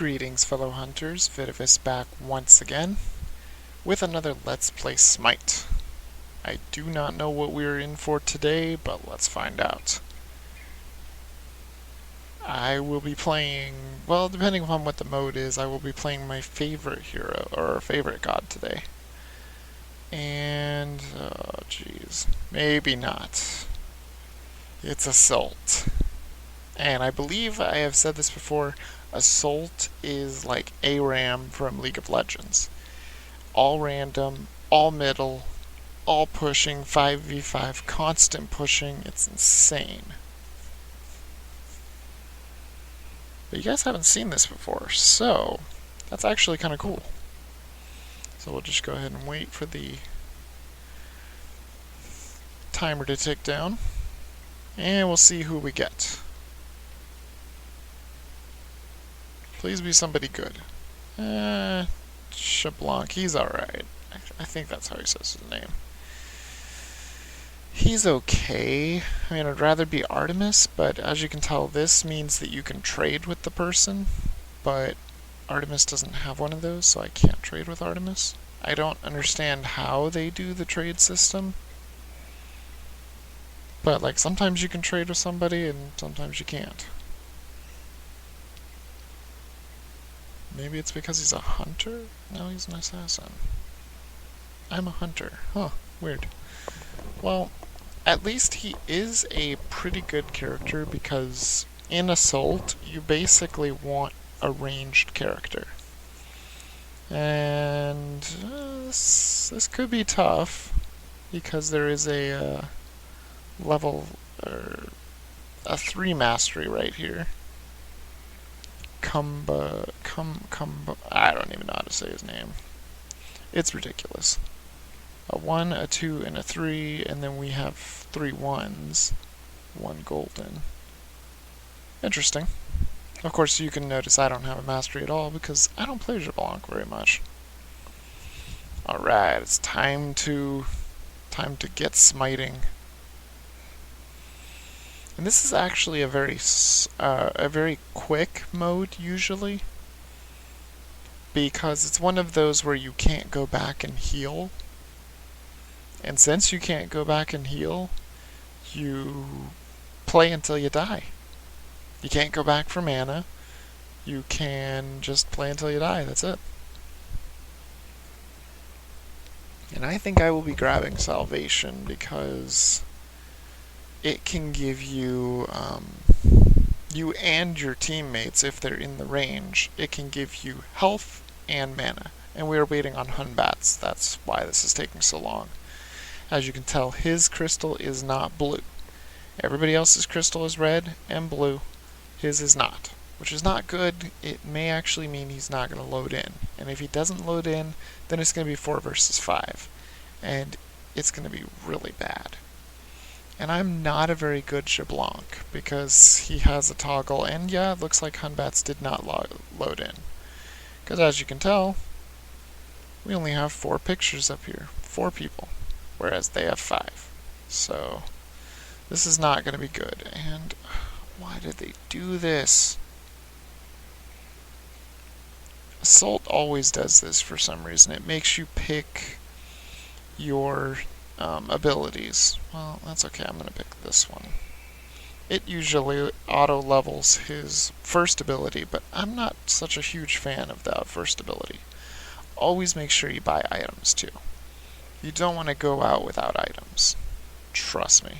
Greetings, fellow hunters. Vidavis back once again with another Let's Play Smite. I do not know what we're in for today, but let's find out. I will be playing, well, depending upon what the mode is, I will be playing my favorite hero, or favorite god today. And, oh jeez, maybe not. It's Assault. And I believe I have said this before, Assault is like ARAM from League of Legends. All random, all middle, all pushing, 5v5, constant pushing, it's insane. But you guys haven't seen this before, so that's actually kind of cool. So we'll just go ahead and wait for the timer to tick down, and we'll see who we get. Please be somebody good. Xbalanque, he's alright. I think that's how he says his name. He's okay. I mean, I'd rather be Artemis, but as you can tell, this means that you can trade with the person, but Artemis doesn't have one of those, so I can't trade with Artemis. I don't understand how they do the trade system, but like sometimes you can trade with somebody and sometimes you can't. Maybe it's because he's a hunter? No, he's an assassin. I'm a hunter. Huh, weird. Well, at least he is a pretty good character because in Assault, you basically want a ranged character. And this could be tough because there is a level, or a 3 mastery right here. I don't even know how to say his name. It's ridiculous. A 1, a 2, and a 3, and then we have 3 1s. 1 golden. Interesting. Of course, you can notice I don't have a mastery at all because I don't play Xbalanque very much. Alright, it's time to get smiting. And this is actually a very quick mode usually, because it's one of those where you can't go back and heal. And since you can't go back and heal, you play until you die. You can't go back for mana. You can just play until you die. That's it. And I think I will be grabbing Salvation because it can give you, you and your teammates, if they're in the range, it can give you health and mana. And we are waiting on Hunbat's. That's why this is taking so long. As you can tell, his crystal is not blue. Everybody else's crystal is red and blue. His is not, which is not good. It may actually mean he's not going to load in. And if he doesn't load in, then it's going to be 4 versus 5. And it's going to be really bad. And I'm not a very good Xbalanque because he has a toggle, and yeah, it looks like Hunbat's did not load in. Because as you can tell, we only have 4 pictures up here, 4 people, whereas they have 5. So this is not going to be good. And why did they do this? Assault always does this for some reason. It makes you pick your abilities. Well, that's okay, I'm going to pick this one. It usually auto-levels his first ability, but I'm not such a huge fan of that first ability. Always make sure you buy items, too. You don't want to go out without items. Trust me.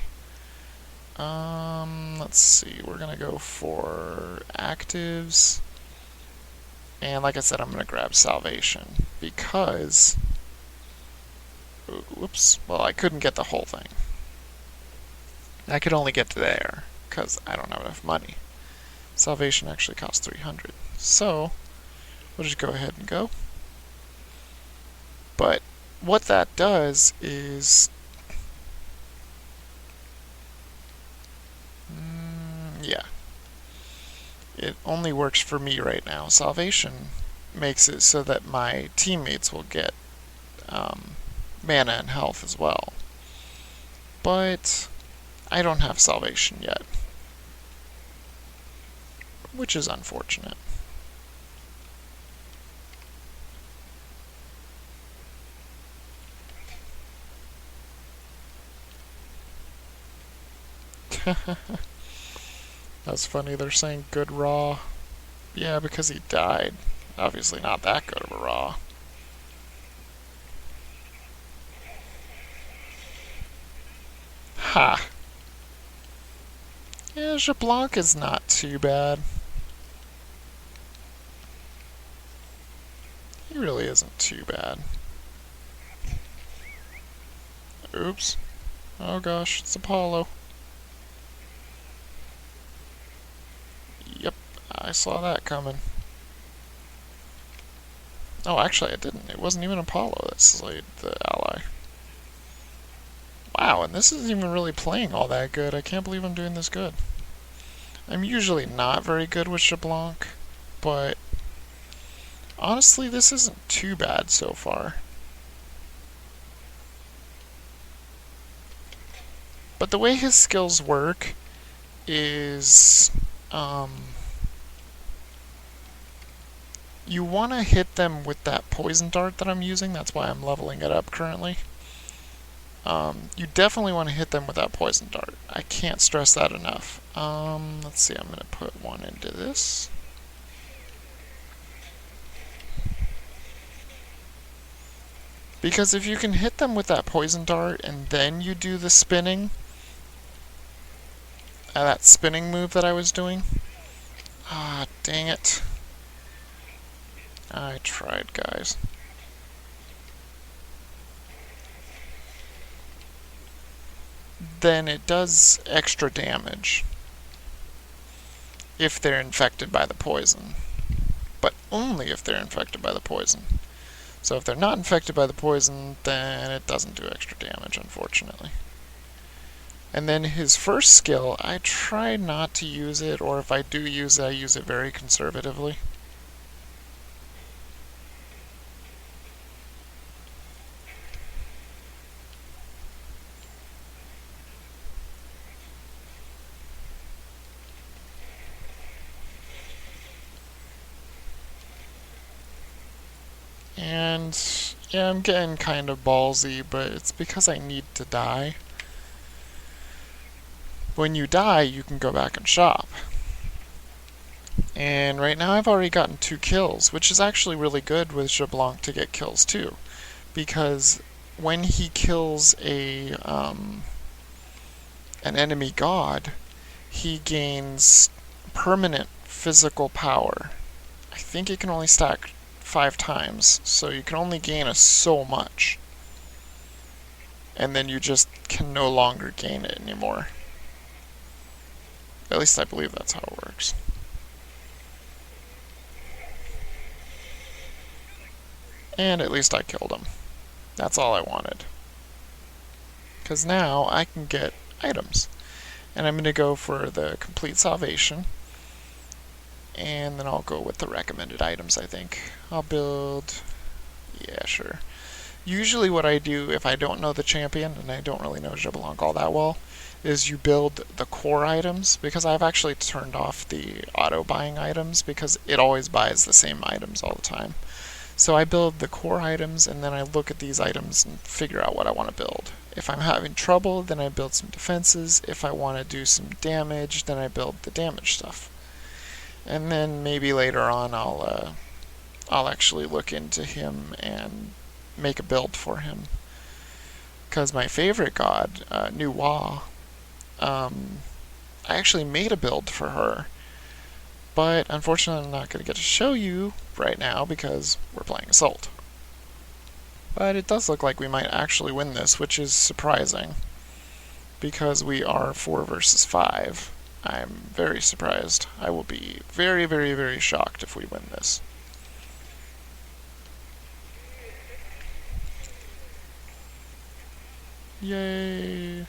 Let's see, we're going to go for actives. And like I said, I'm going to grab Salvation, because whoops, well, I couldn't get the whole thing. I could only get to there, because I don't have enough money. Salvation actually costs 300. So, we'll just go ahead and go. But what that does is, yeah, it only works for me right now. Salvation makes it so that my teammates will get mana and health as well. But I don't have Salvation yet, which is unfortunate. That's funny, they're saying good raw. Yeah, because he died. Obviously not that good of a raw. Ha! Yeah, Xbalanque is not too bad. He really isn't too bad. Oops. Oh gosh, it's Apollo. Yep, I saw that coming. Oh, actually I didn't. It wasn't even Apollo that slayed the ally. Wow, and this isn't even really playing all that good. I can't believe I'm doing this good. I'm usually not very good with Xbalanque, but honestly, this isn't too bad so far. But the way his skills work is, you want to hit them with that poison dart that I'm using. That's why I'm leveling it up currently. You definitely want to hit them with that poison dart. I can't stress that enough. Let's see, I'm going to put one into this. Because if you can hit them with that poison dart and then you do the spinning, that spinning move that I was doing. Ah, dang it. I tried, guys. Then it does extra damage if they're infected by the poison. But only if they're infected by the poison. So if they're not infected by the poison, then it doesn't do extra damage, unfortunately. And then his first skill, I try not to use it, or if I do use it, I use it very conservatively. And yeah, I'm getting kind of ballsy, but it's because I need to die. When you die, you can go back and shop. And right now I've already gotten 2 kills, which is actually really good with Xbalanque to get kills too. Because when he kills an enemy god, he gains permanent physical power. I think it can only stack 5 times, so you can only gain so much. And then you just can no longer gain it anymore. At least I believe that's how it works. And at least I killed him. That's all I wanted. Because now I can get items. And I'm going to go for the complete salvation. And then I'll go with the recommended items, I think. I'll build... yeah, sure. Usually what I do if I don't know the champion, and I don't really know Xbalanque all that well, is you build the core items, because I've actually turned off the auto-buying items, because it always buys the same items all the time. So I build the core items, and then I look at these items and figure out what I want to build. If I'm having trouble, then I build some defenses. If I want to do some damage, then I build the damage stuff. And then maybe later on I'll actually look into him and make a build for him. Because my favorite god, Nuwa, I actually made a build for her. But unfortunately I'm not going to get to show you right now because we're playing Assault. But it does look like we might actually win this, which is surprising. Because we are 4 versus 5. I'm very surprised. I will be very, very, very shocked if we win this. Yay!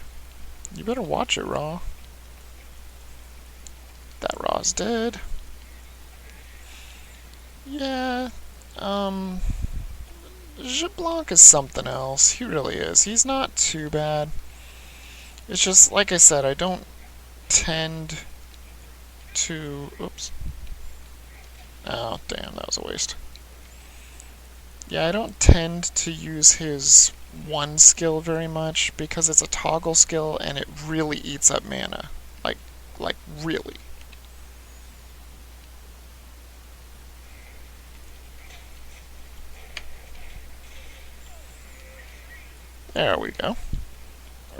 You better watch it, Raw. That Raw's dead. Yeah, Xbalanque is something else. He really is. He's not too bad. It's just, like I said, I don't tend to... oops. Oh, damn, that was a waste. Yeah, I don't tend to use his one skill very much because it's a toggle skill and it really eats up mana. Like, really. There we go.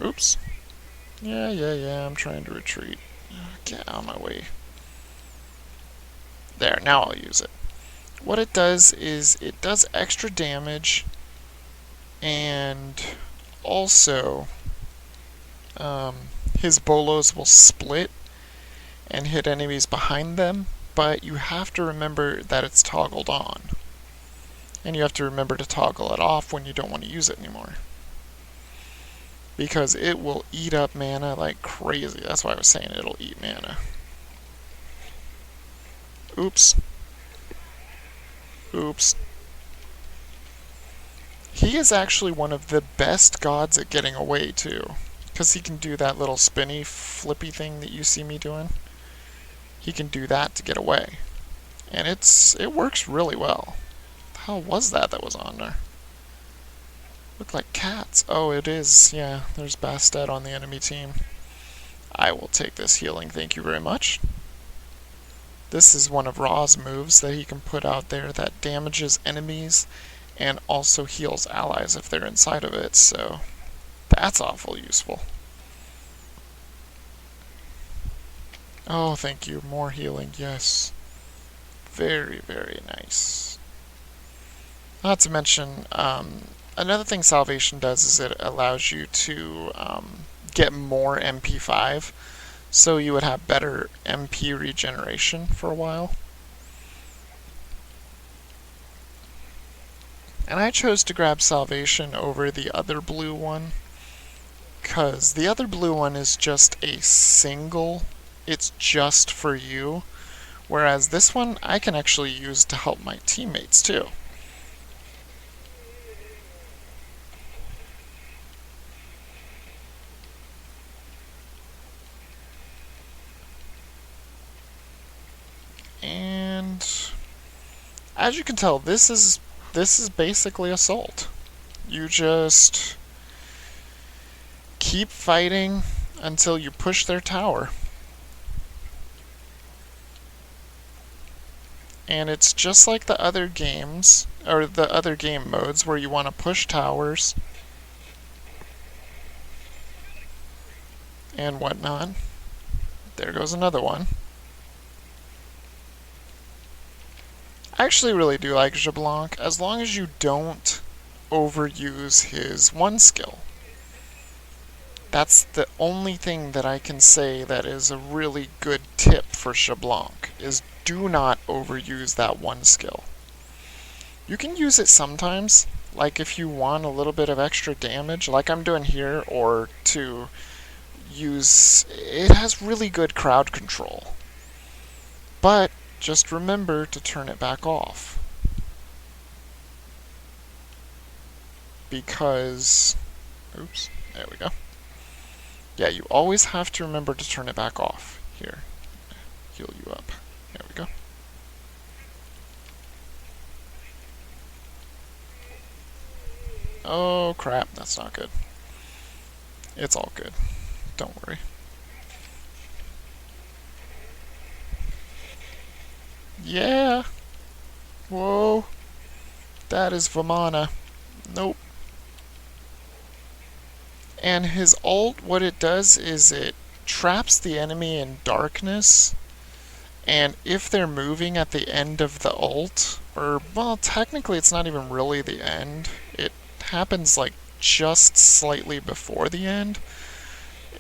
Oops. Yeah, I'm trying to retreat. Get out of my way. There, now I'll use it. What it does is it does extra damage, and also his bolos will split and hit enemies behind them, but you have to remember that it's toggled on. And you have to remember to toggle it off when you don't want to use it anymore. Because it will eat up mana like crazy. That's why I was saying it'll eat mana. Oops. Oops. He is actually one of the best gods at getting away, too. Because he can do that little spinny, flippy thing that you see me doing. He can do that to get away. And it works really well. How was that was on there? Look like cats. Oh, it is. Yeah, there's Bastet on the enemy team. I will take this healing, thank you very much. This is one of Ra's moves that he can put out there that damages enemies and also heals allies if they're inside of it, so that's awful useful. Oh, thank you. More healing, yes. Very, very nice. Not to mention, another thing Salvation does is it allows you to get more MP5, so you would have better MP regeneration for a while. And I chose to grab Salvation over the other blue one, because the other blue one is just a single, it's just for you, whereas this one I can actually use to help my teammates too. And as you can tell, this is basically Assault. You just keep fighting until you push their tower. And it's just like the other games, or the other game modes, where you want to push towers and whatnot. There goes another one. I actually really do like Xbalanque, as long as you don't overuse his one skill. That's the only thing that I can say that is a really good tip for Xbalanque, is do not overuse that one skill. You can use it sometimes, like if you want a little bit of extra damage, like I'm doing here, or to use... It has really good crowd control. But just remember to turn it back off. Because... Oops, there we go. Yeah, you always have to remember to turn it back off. Here, heal you up. There we go. Oh crap, that's not good. It's all good. Don't worry. Yeah! Whoa! That is Vamana. Nope. And his ult, what it does is it traps the enemy in darkness, and if they're moving at the end of the ult, or, well, technically it's not even really the end, it happens like just slightly before the end,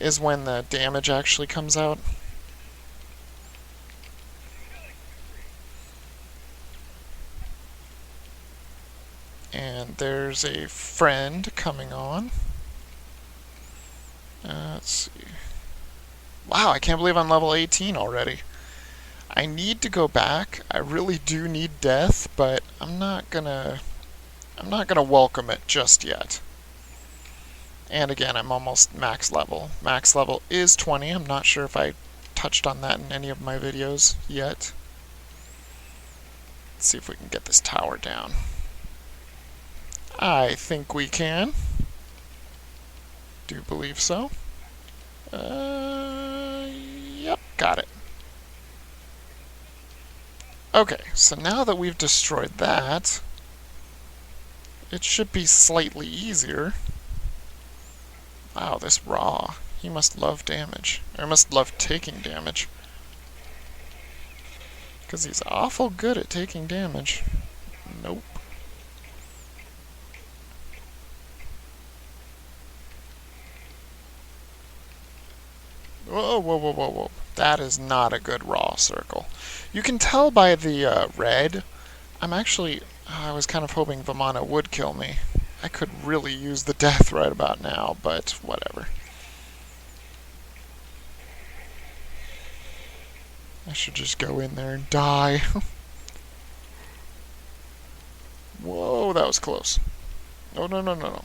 is when the damage actually comes out. And there's a friend coming on. Let's see. Wow, I can't believe I'm level 18 already. I need to go back. I really do need death, but I'm not gonna welcome it just yet. And again, I'm almost max level. Max level is 20. I'm not sure if I touched on that in any of my videos yet. Let's see if we can get this tower down. I think we can. Do believe so. Yep. Got it. Okay, so now that we've destroyed that, it should be slightly easier. Wow, this Raw. He must love damage. Or must love taking damage. Because he's awful good at taking damage. Nope. Whoa, whoa, whoa, whoa, whoa. That is not a good Raw circle. You can tell by the red. I was kind of hoping Vamana would kill me. I could really use the death right about now, but whatever. I should just go in there and die. Whoa, that was close. No, no, no, no, no.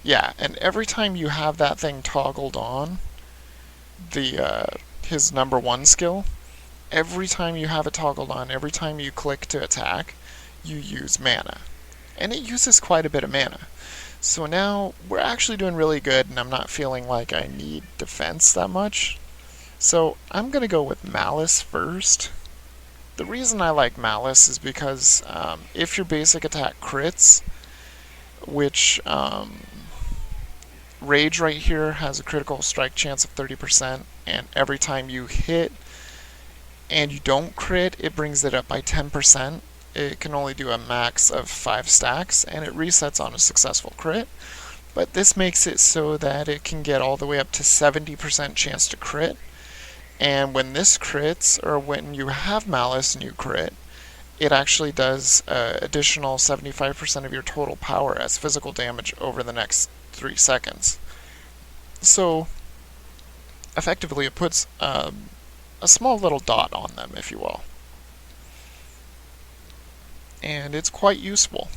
Yeah, and every time you have that thing toggled on, his number one skill, every time you have it toggled on, every time you click to attack, you use mana. And it uses quite a bit of mana. So now we're actually doing really good, and I'm not feeling like I need defense that much. So I'm going to go with Malice first. The reason I like Malice is because if your basic attack crits, which Rage right here has a critical strike chance of 30%, and every time you hit and you don't crit, it brings it up by 10%. It can only do a max of 5 stacks, and it resets on a successful crit. But this makes it so that it can get all the way up to 70% chance to crit. And when this crits, or when you have Malice and you crit, it actually does additional 75% of your total power as physical damage over the next 3 seconds. So, effectively, it puts a small little dot on them, if you will. And it's quite useful.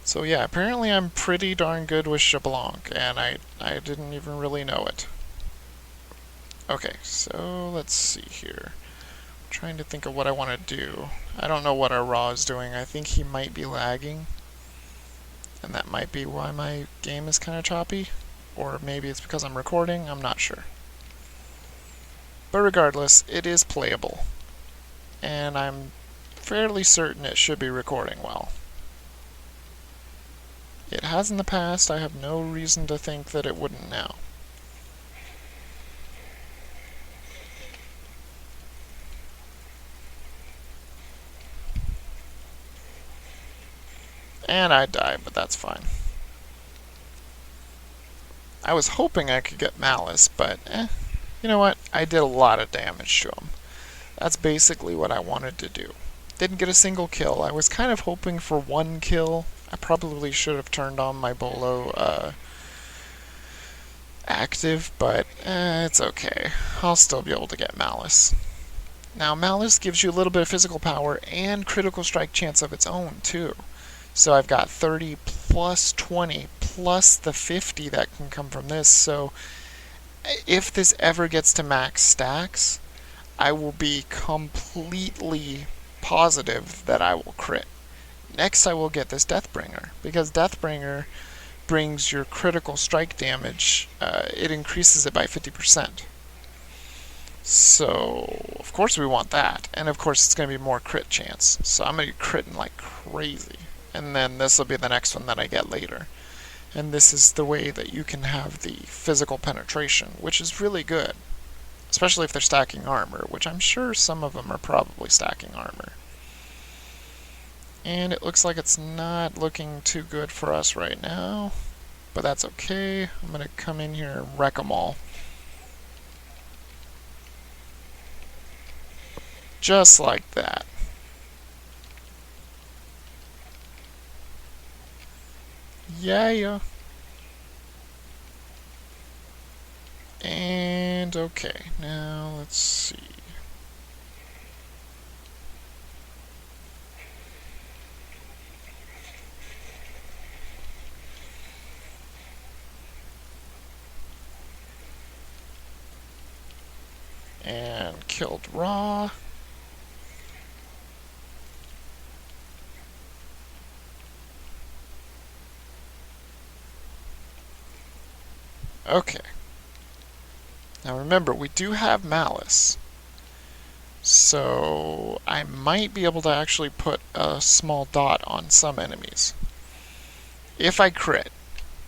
So yeah, apparently I'm pretty darn good with Xbalanque, and I didn't even really know it. Okay, so let's see here. I'm trying to think of what I want to do. I don't know what our Raw is doing. I think he might be lagging, and that might be why my game is kind of choppy. Or maybe it's because I'm recording, I'm not sure. But regardless, it is playable, and I'm fairly certain it should be recording well. It has in the past. I have no reason to think that it wouldn't now. And I die, but that's fine. I was hoping I could get Malice, but you know what? I did a lot of damage to him. That's basically what I wanted to do. Didn't get a single kill. I was kind of hoping for one kill. I probably should have turned on my Bolo active, but it's okay. I'll still be able to get Malice. Now, Malice gives you a little bit of physical power and critical strike chance of its own, too. So I've got 30 plus 20 plus the 50 that can come from this. So if this ever gets to max stacks, I will be completely positive that I will crit. Next, I will get this Deathbringer, because Deathbringer brings your critical strike damage, it increases it by 50%. So, of course we want that, and of course it's going to be more crit chance. So I'm going to be critting like crazy, and then this will be the next one that I get later. And this is the way that you can have the physical penetration, which is really good. Especially if they're stacking armor, which I'm sure some of them are probably stacking armor. And it looks like it's not looking too good for us right now, but that's okay. I'm going to come in here and wreck them all. Just like that. Yeah. And okay, now let's see. And killed Raw. Okay. Now remember, we do have Malice. So I might be able to actually put a small dot on some enemies. If I crit.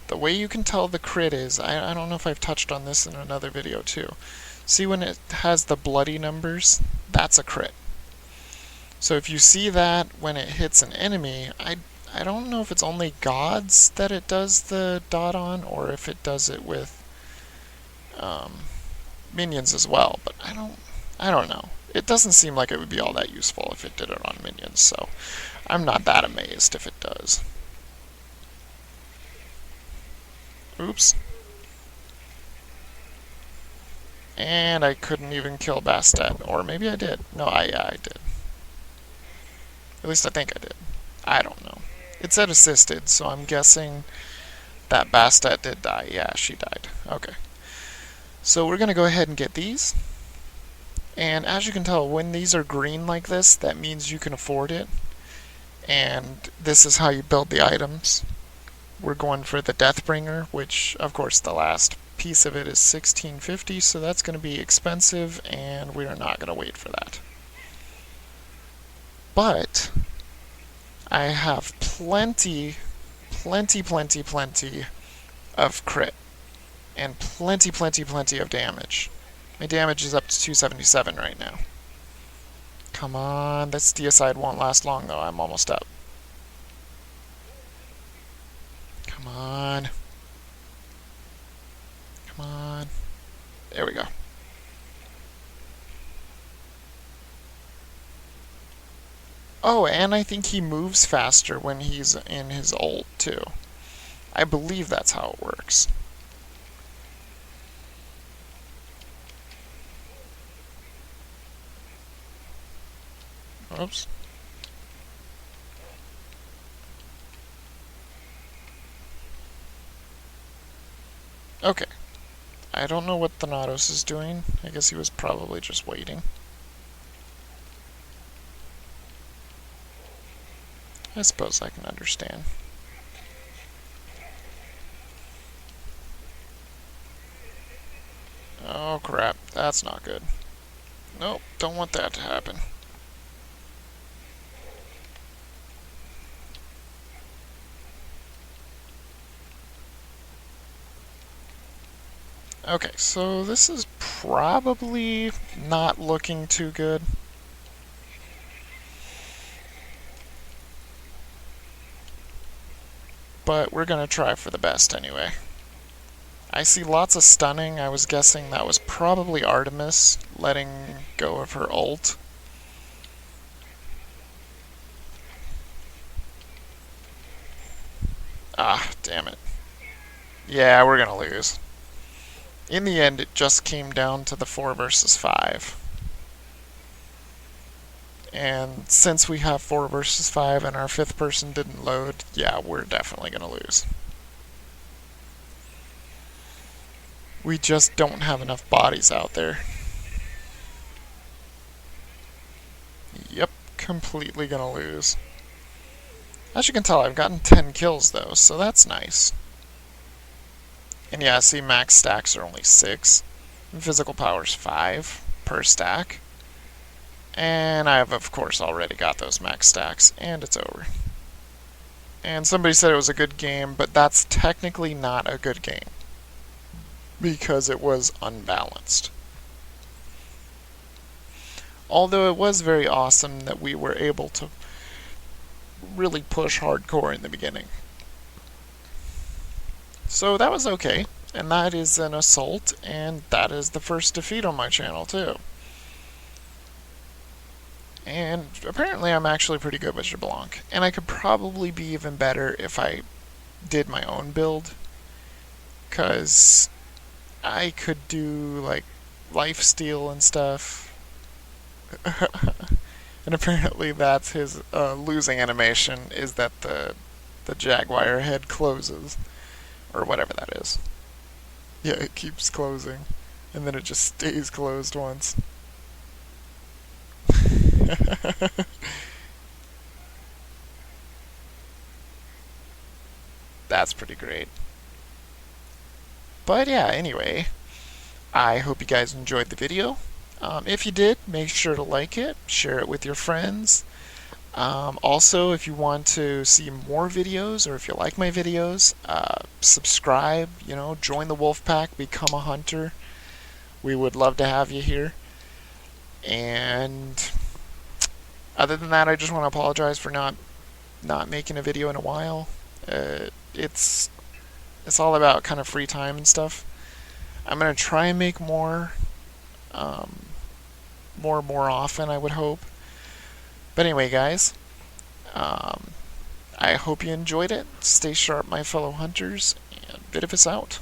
The way you can tell the crit is, I don't know if I've touched on this in another video too. See when it has the bloody numbers? That's a crit. So if you see that when it hits an enemy, I don't know if it's only gods that it does the dot on, or if it does it with minions as well, but I don't know. It doesn't seem like it would be all that useful if it did it on minions, so I'm not that amazed if it does. Oops. And I couldn't even kill Bastet, or maybe I did. No, yeah, I did. At least I think I did. I don't know. It said assisted, so I'm guessing that Bastet did die. Yeah, she died. Okay. So we're going to go ahead and get these. And as you can tell, when these are green like this, that means you can afford it. And this is how you build the items. We're going for the Deathbringer, which, of course, the last piece of it is 1650, so that's going to be expensive, and we are not going to wait for that. But I have plenty of crit, and plenty of damage. My damage is up to 277 right now. Come on, this deicide won't last long though, I'm almost up. Come on. Come on. There we go. Oh, and I think he moves faster when he's in his ult too. I believe that's how it works. Oops. Okay. I don't know what Thanatos is doing. I guess he was probably just waiting. I suppose I can understand. Oh crap, that's not good. Nope, don't want that to happen. Okay, so this is probably not looking too good. But we're gonna try for the best anyway. I see lots of stunning. I was guessing that was probably Artemis letting go of her ult. Ah, damn it. Yeah, we're gonna lose. In the end, it just came down to the 4 versus 5. And since we have 4 versus 5 and our 5th person didn't load, yeah, we're definitely gonna lose. We just don't have enough bodies out there. Yep, completely gonna lose. As you can tell, I've gotten 10 kills though, so that's nice. And yeah, see, max stacks are only 6. And physical power's 5 per stack. And I've, of course, already got those max stacks, and it's over. And somebody said it was a good game, but that's technically not a good game. Because it was unbalanced. Although it was very awesome that we were able to really push hardcore in the beginning. So that was okay, and that is an assault, and that is the first defeat on my channel too. And apparently I'm actually pretty good with Xbalanque, and I could probably be even better if I did my own build, because I could do like lifesteal and stuff. And apparently that's his losing animation, is that the jaguar head closes, or whatever that is. Yeah, it keeps closing, and then it just stays closed once. That's pretty great. But yeah, anyway, I hope you guys enjoyed the video. If you did, make sure to like it, share it with your friends. Also, if you want to see more videos, or if you like my videos, subscribe, join the wolf pack, become a hunter. We would love to have you here. And other than that, I just want to apologize for not making a video in a while. It's all about kind of free time and stuff. I'm gonna try and make um, more often, I would hope. But anyway, guys, I hope you enjoyed it. Stay sharp, my fellow hunters, and Vidavis out.